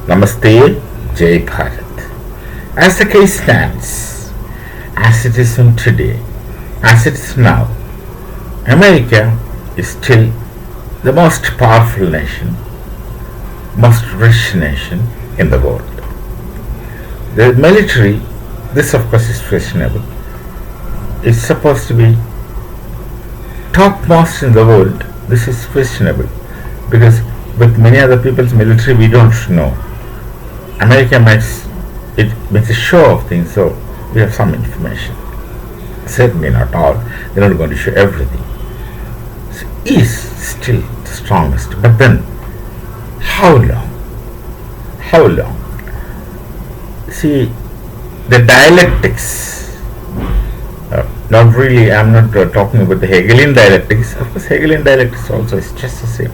Namaste, Jai Bharat. As the case stands, as it is in today, as it is now, America is still the most powerful nation, most rich nation in the world. The military, this of course is questionable, is supposed to be topmost in the world. This is questionable because with many other people's military we don't know. America makes a show of things, so we have some information. Certainly not all. They're not going to show everything. So is still the strongest. But then, how long? How long? See, the dialectics. Not really. I'm not talking about the Hegelian dialectics. Of course, Hegelian dialectics also is just the same.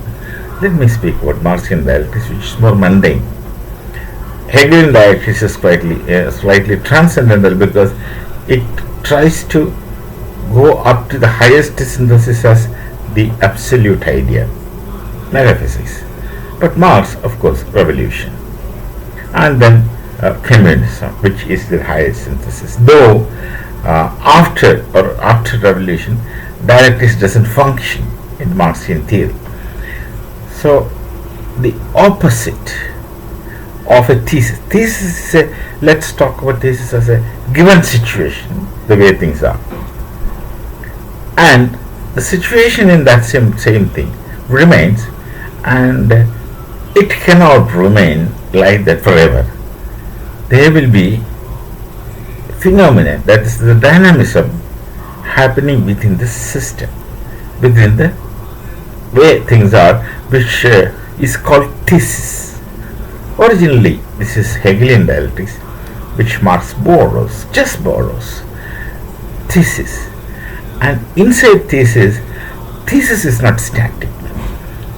Let me speak about Marxian dialectics, which is more mundane. Hegelian dialectics is slightly transcendental because it tries to go up to the highest synthesis as the absolute idea, metaphysics. But Marx, of course, revolution, and then communism, which is the highest synthesis. Though after revolution, dialectics doesn't function in Marxian theory. So the opposite of a thesis. Thesis is let's talk about thesis as a given situation, the way things are. And the situation in that same thing remains, and it cannot remain like that forever. There will be phenomena, that is the dynamism happening within the system, within the way things are, which is called thesis. Originally, this is Hegelian dialectics, which Marx just borrows. Thesis. And inside thesis is not static.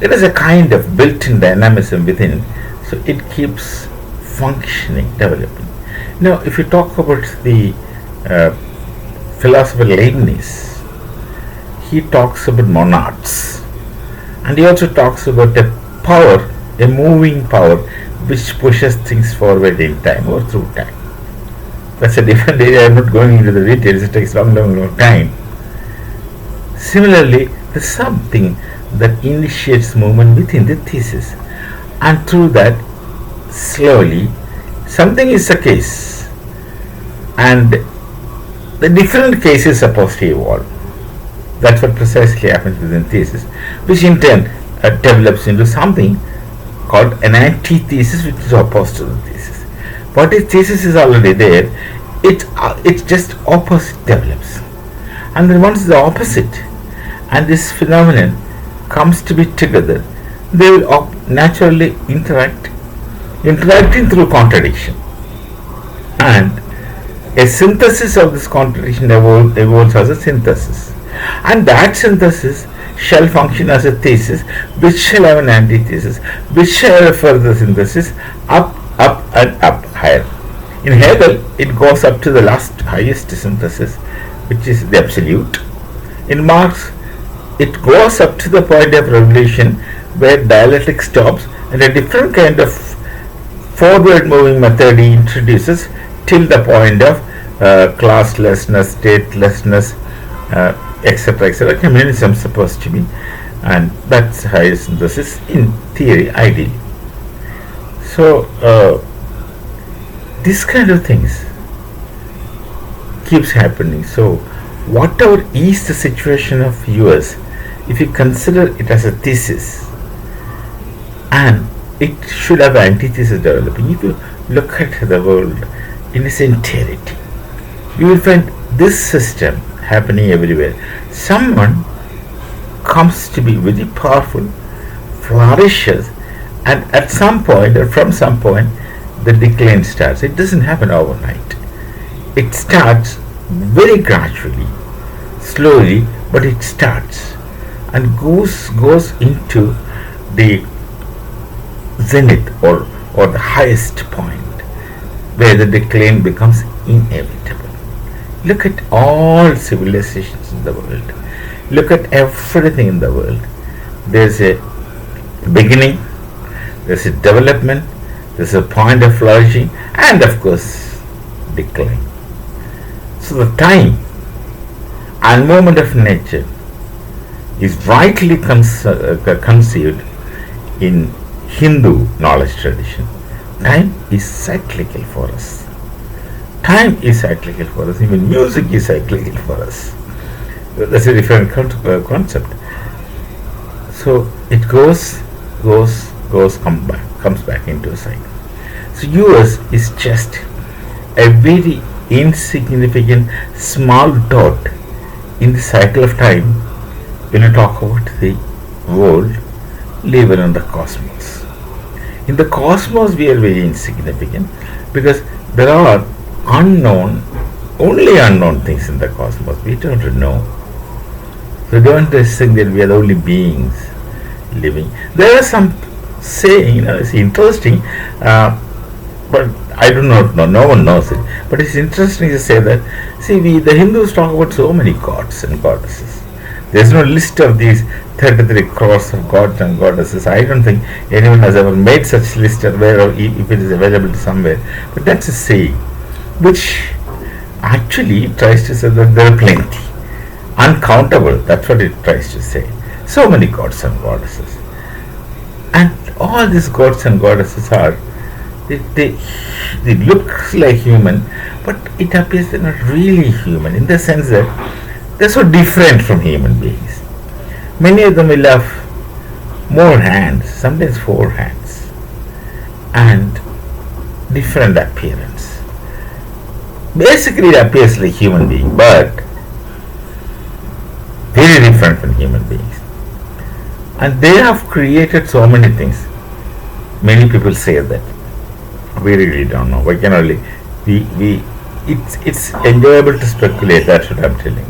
There is a kind of built-in dynamism within, so it keeps functioning, developing. Now, if you talk about the philosopher Leibniz, he talks about monads, and he also talks about a power, a moving power, which pushes things forward in time or through time. That's a different area. I'm not going into the details. It takes long time. Similarly, there's something that initiates movement within the thesis, and through that, slowly, something is a case, and the different case is supposed to evolve. That's what precisely happens within thesis, which in turn develops into something called an antithesis, which is opposed to the thesis. But if thesis is already there, it's just opposite develops. And then once the opposite and this phenomenon comes to be together, they will naturally interacting through contradiction. And a synthesis of this contradiction evolves as a synthesis. And that synthesis shall function as a thesis, which shall have an antithesis, which shall have a further synthesis, up and up higher. In Hegel, it goes up to the highest synthesis, which is the absolute. In Marx, it goes up to the point of revolution, where dialectic stops, and a different kind of forward moving method he introduces till the point of classlessness, statelessness, etc. Communism is supposed to be, and that's highest synthesis in theory, ideally. So this kind of things keeps happening. So whatever is the situation of yours, if you consider it as a thesis, and it should have antithesis developing. If you look at the world in its entirety, you will find this system happening everywhere. Someone comes to be very powerful, flourishes, and at some point or from some point the decline starts. It doesn't happen overnight. It starts very gradually, slowly, but it starts and goes into the zenith or the highest point, where the decline becomes inevitable. Look at all civilizations in the world. Look at everything in the world. There's a beginning, there's a development, This is a point of flourishing and, of course, decline. So the time and movement of nature is rightly conceived in Hindu knowledge tradition. Time is cyclical for us. Time is cyclical for us. Even music is cyclical for us. That's a different concept. So it comes back into a cycle. So yours is just a very insignificant small dot in the cycle of time when you talk about the world, even in the cosmos. In the cosmos, we are very insignificant because there are only unknown things in the cosmos. We don't know. So don't think that we are the only beings living. There are some saying, it's interesting, but I do not know, no one knows it. But it's interesting to say that, the Hindus talk about so many gods and goddesses. There's no list of these 33 crores of gods and goddesses. I don't think anyone has ever made such list or if it is available somewhere. But that's a saying, which actually tries to say that there are plenty. Uncountable, that's what it tries to say. So many gods and goddesses. And all these gods and goddesses are, they look like human, but it appears they're not really human in the sense that they're so different from human beings. Many of them will have more hands, sometimes 4 hands, and different appearance. Basically, it appears like human being, but very different from human beings. And they have created so many things. Many people say that. We really don't know. We can only it's enjoyable to speculate. That's what I'm telling.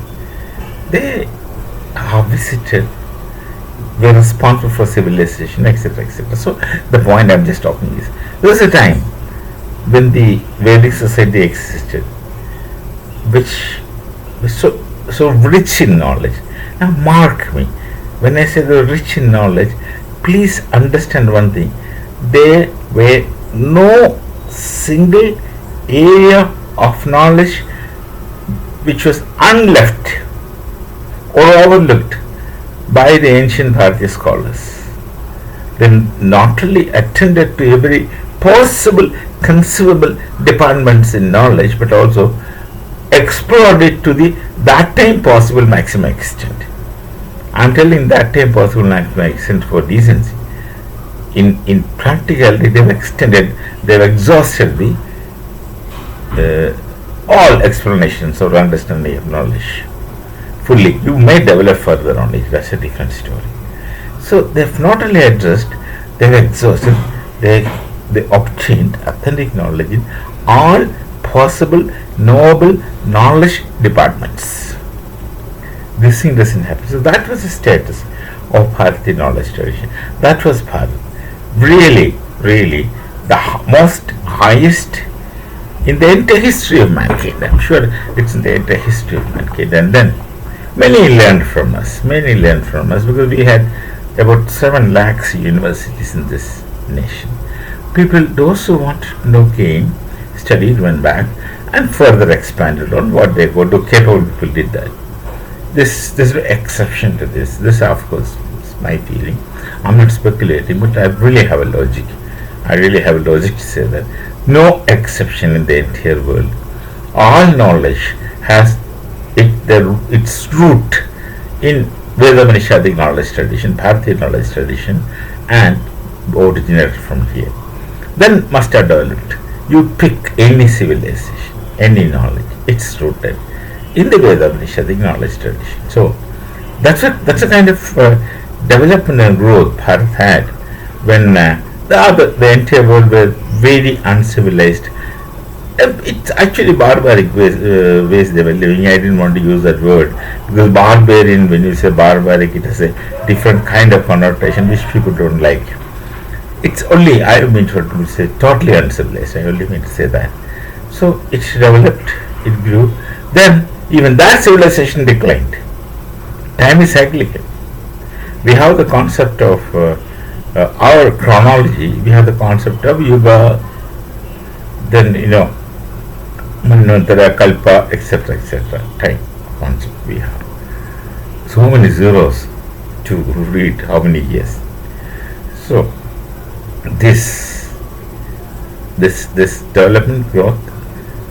They have visited. We're responsible for civilization, etc., etc. So the point I'm just talking is, there was a time when the Vedic society existed, which was so rich in knowledge. Now mark me, when I say they were rich in knowledge, please understand one thing: there were no single area of knowledge which was unleft or overlooked by the ancient Bharatiya scholars. They not only attended to every possible conceivable departments in knowledge, but also explored it to the that time possible maximum extent. I am telling that time possible maximum extent for decency. In practicality, they've exhausted the all explanations or understanding of knowledge fully. You may develop further on it, that's a different story. So they've not only addressed, they've exhausted, they obtained authentic knowledge in all possible knowable knowledge departments. This thing doesn't happen. So that was the status of Bharatiya knowledge tradition. That was Bharat. Really the most highest in the entire history of mankind. I'm sure it's in the entire history of mankind. And then many learned from us because we had about 7 lakhs universities in this nation. People, those who wanted to know, came, studied, went back, and further expanded on what they go to. Capable people did that. This is an exception to this. This, of course, is my feeling. I'm not speculating, but I really have a logic. To say that no exception in the entire world. All knowledge has its root in Veda-Manishadic knowledge tradition, Bharatiya knowledge tradition, and originated from here. Then must have developed. You pick any civilization, any knowledge, it's rooted in the Veda-Manishadic knowledge tradition. So that's a kind of development and growth Bharat had when the entire world were very uncivilized. It's actually barbaric ways they were living. I didn't want to use that word because barbarian, when you say barbaric, it has a different kind of connotation which people don't like. It's only, I don't mean to say totally uncivilized, I only mean to say that. So it developed, it grew. Then even that civilization declined. Time is cyclical. We have the concept of our chronology, we have the concept of Yuga, then Manvantara, Kalpa, etc., etc. Time concept we have. So many zeros to read how many years. So this development, growth,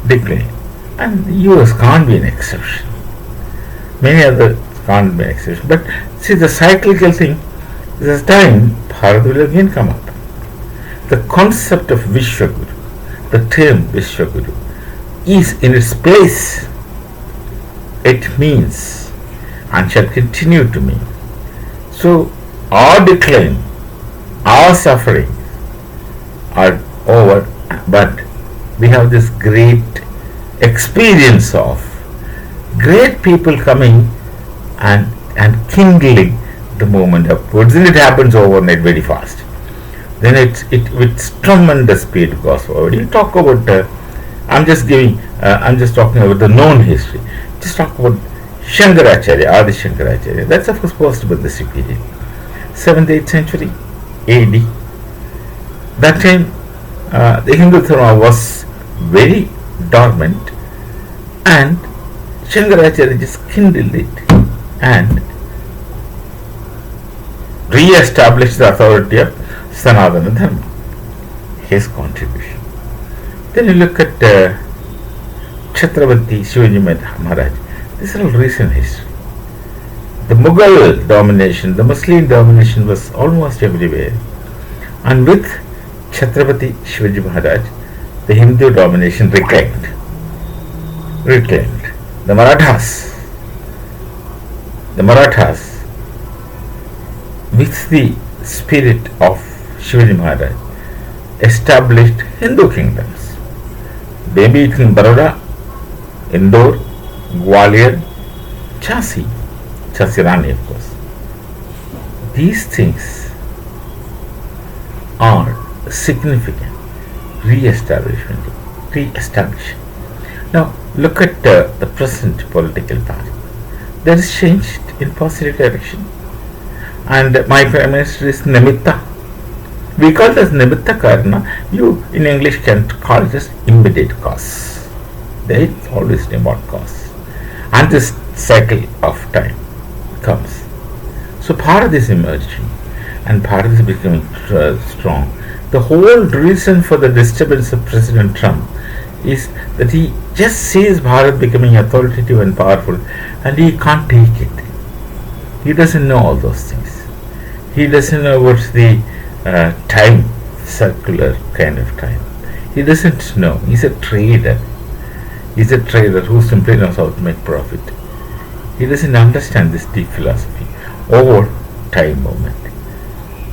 decline, and the US can't be an exception. Many others can't be an exception. But see, the cyclical thing, this time Bharat will again come up. The concept of Vishwaguru, the term Vishwaguru, is in its place. It means and shall continue to mean. So our decline, our suffering are over, but we have this great experience of great people coming and kindling the movement upwards, and it happens overnight very fast. Then it with tremendous speed goes forward. You talk about I'm just talking about the known history. Just talk about Shankaracharya, Adi Shankaracharya. That's of course post-Buddhist period, 7th, 8th century AD. That time the Hindu Dharma was very dormant, and Shankaracharya just kindled it and re-established the authority of Sanatana Dharma. His contribution. Then you look at Chhatrapati Shivaji Maharaj. This is all recent history. The Mughal domination, the Muslim domination was almost everywhere, and with Chhatrapati Shivaji Maharaj, the Hindu domination reclaimed. The Marathas, with the spirit of Shivaji Maharaj, established Hindu kingdoms. Maybe it in Baroda, Indore, Gwalior, Jhansi Rani, of course. These things are significant re-establishment. Now look at the present political party. That is changed in positive direction. And my Prime Minister is Nimitta. We call it as Nimitta Karna. You in English can call it as immediate cause. There is always remote cause. And this cycle of time comes. So Bharat is emerging, and Bharat is becoming strong. The whole reason for the disturbance of President Trump is that he just sees Bharat becoming authoritative and powerful, and he can't take it. He doesn't know all those things. He doesn't know what's the time, circular kind of time. He doesn't know. He's a trader. He's a trader who simply knows how to make profit. He doesn't understand this deep philosophy or time movement.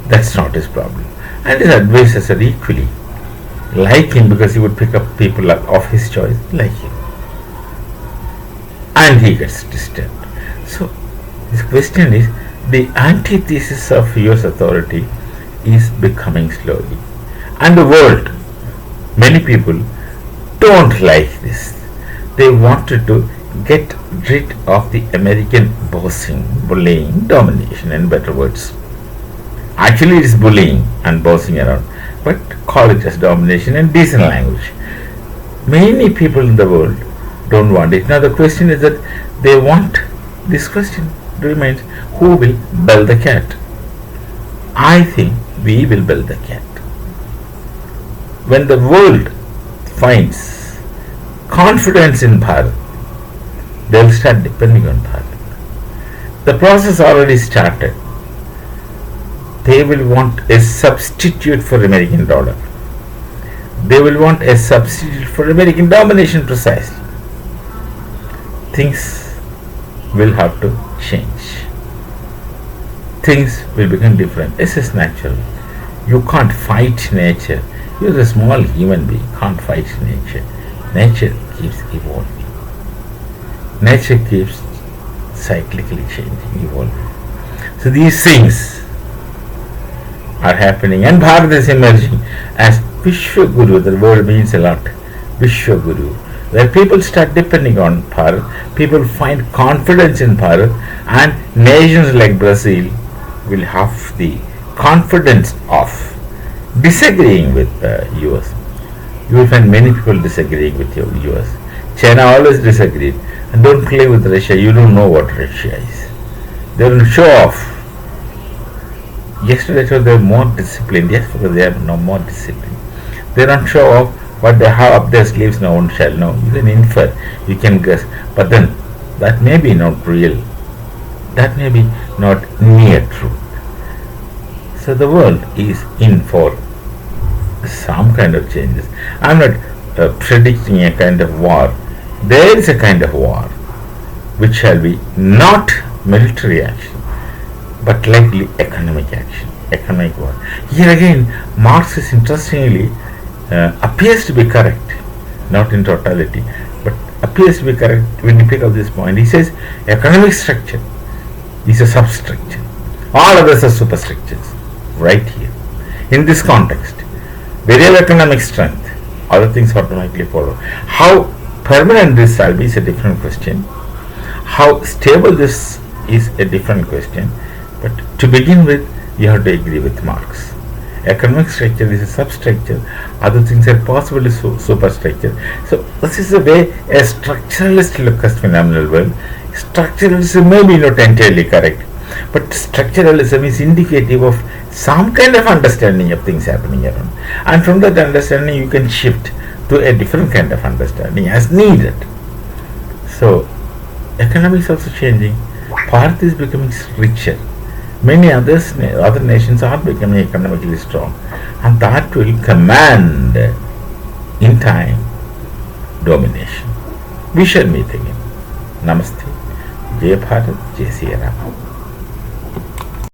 That's not his problem. And his advisors are equally like him, because he would pick up people of his choice like him. And he gets disturbed. So this question is, the antithesis of US authority is becoming slowly. And the world, many people don't like this. They wanted to get rid of the American bossing, bullying, domination, in better words. Actually it is bullying and bossing around, but call it as domination in decent language. Many people in the world don't want it. Now the question is that they want, this question remains, who will bell the cat? I think we will bell the cat. When the world finds confidence in Bharat, they will start depending on Bharat. The process already started. They will want a substitute for American dollar. They will want a substitute for American domination precisely. Things will have to change. Things will become different. This is natural. You can't fight nature. You're a small human being. Can't fight nature. Nature keeps evolving. Nature keeps cyclically changing, evolving. So these things are happening, and Bharat is emerging as Vishwaguru. The word means a lot. Vishwaguru. Where people start depending on Bharat, people find confidence in Bharat, and nations like Brazil will have the confidence of disagreeing with US. You will find many people disagreeing with your US. China always disagreed. And don't play with Russia. You don't know what Russia is. They will show off. Yesterday they were more disciplined. Yes, because they are no more disciplined. They don't show off what they have up their sleeves. No one shall know. You can infer. You can guess. But then that may be not real. That may be not near truth. So the world is in for some kind of changes. I'm not predicting a kind of war. There is a kind of war which shall be not military action but likely economic action, economic war. Here again, Marx is interestingly appears to be correct, not in totality, but appears to be correct when you pick up this point. He says economic structure is a substructure. All others are superstructures. Right here. In this context, real economic strength, other things automatically follow. How permanent this shall be is a different question. How stable this is a different question. But to begin with, you have to agree with Marx. Economic structure is a substructure. Other things are possibly superstructure. So this is the way a structuralist looks at phenomenal world. Structuralism may be not entirely correct, but structuralism is indicative of some kind of understanding of things happening around. And from that understanding, you can shift to a different kind of understanding as needed. So, economics also changing. Bharat is becoming richer. Many other nations are becoming economically strong. And that will command, in time, domination. We shall meet again. Namaste. Jai Bharat, Jai Sri Ram.